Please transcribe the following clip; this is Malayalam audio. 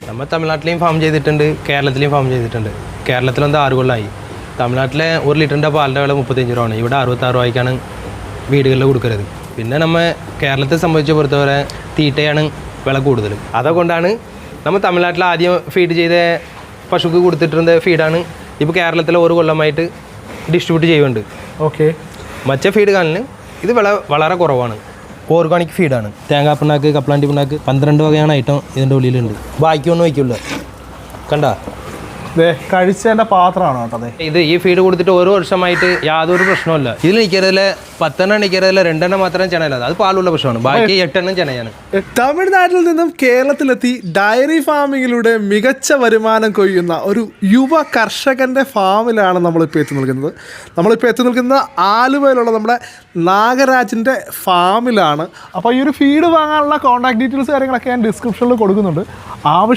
നമ്മൾ തമിഴ്നാട്ടിലെയും ഫാം ചെയ്തിട്ടുണ്ട്, കേരളത്തിലെയും ഫാം ചെയ്തിട്ടുണ്ട്. കേരളത്തിലെന്താ 6 കൊല്ലമായി. തമിഴ്നാട്ടിലെ 1 ലിറ്ററിൻ്റെ പാലിൻ്റെ വില 35 രൂപയാണ്. ഇവിടെ 66 രൂപയ്ക്കാണ് വീടുകളിൽ കൊടുക്കുന്നത്. പിന്നെ നമ്മൾ കേരളത്തെ സംബന്ധിച്ച് പുറത്തുവരെ തീറ്റയാണ് വില കൂടുതൽ. അതുകൊണ്ടാണ് നമ്മൾ തമിഴ്നാട്ടിൽ ആദ്യം ഫീഡ് ചെയ്ത പശുക്ക് കൊടുത്തിട്ടുള്ള ഫീഡാണ് ഇപ്പോൾ കേരളത്തിലെ 1 കൊല്ലമായിട്ട് ഡിസ്ട്രിബ്യൂട്ട് ചെയ്യുന്നുണ്ട്. ഓക്കെ. മറ്റേ ഫീഡ് കാലിന് ഇത് വില വളരെ കുറവാണ്. ഓർഗാനിക് ഫീഡാണ്. തേങ്ങാപ്പിണ്ണാക്ക്, കപ്പലാണ്ടി പിണ്ണാക്ക് 12 വകയാണ് ഐറ്റം ഇതിൻ്റെ ഉള്ളിലുണ്ട്. ബാക്കിയൊന്നും വയ്ക്കില്ല. കണ്ട കഴിച്ചതിൻ്റെ പാത്രമാണോ കേട്ടോ അതെ. ഇത് ഈ ഫീഡ് കൊടുത്തിട്ട് 1 വർഷമായിട്ട് യാതൊരു പ്രശ്നമില്ല. ഇതിൽ നിൽക്കരുതിലെ 10 എണ്ണം നിൽക്കരുതിലെ 2 എണ്ണം മാത്രം ചെനയില്ല. അത് പാലുള്ള പ്രശ്നമാണ്. ബാക്കി 8 എണ്ണം ചെനയാണ്. തമിഴ്നാട്ടിൽ നിന്നും കേരളത്തിലെത്തി ഡയറി ഫാമിങ്ങിലൂടെ മികച്ച വരുമാനം കൊയ്യുന്ന ഒരു യുവ കർഷകൻ്റെ ഫാമിലാണ് നമ്മളിപ്പോൾ എത്തി നിൽക്കുന്നത്. നമ്മളിപ്പോൾ എത്തി നിൽക്കുന്നത് ആലുവയിലുള്ള നമ്മുടെ നാഗരാജിൻ്റെ ഫാമിലാണ്. അപ്പോൾ ഈ ഒരു ഫീഡ് വാങ്ങാനുള്ള കോൺടാക്ട് ഡീറ്റെയിൽസ് കാര്യങ്ങളൊക്കെ ഞാൻ ഡിസ്ക്രിപ്ഷനിൽ കൊടുക്കുന്നുണ്ട്. ആവശ്യം